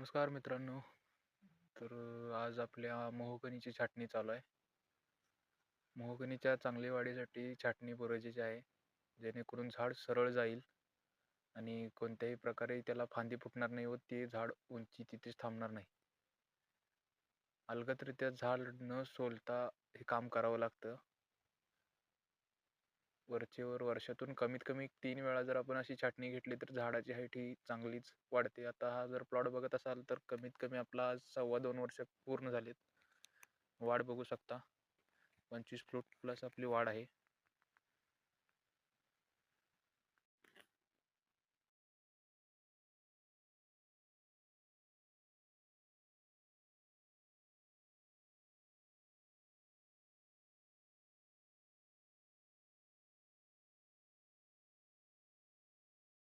नमस्कार मित्रांनो. आज आपल्या मोहकणीची छाटणी चालू आहे. मोहकणीच्या चांगली वाढीसाठी छाटणी गरजेची आहे, जेणेकरून झाड सरळ जाईल आणि कोणत्याही प्रकारे त्याला फांदी फुटणार नाही व ते झाड उंची तिथेच थांबणार नाही. अलगदरित्या झाड न सोलता हे काम करावं लागतं. वरचेवर वर्षातून कमीत कमी 3 वेळा जर आपण अशी छाटणी घेतली तर झाडाची हाईट ही चांगलीच वाढते. आता हा जर प्लॉट बघत असाल तर कमीत कमी आपला आज 2.25 वर्ष पूर्ण झालेत. वाढ बघू शकता. 25 फूट प्लस आपली वाढ आहे.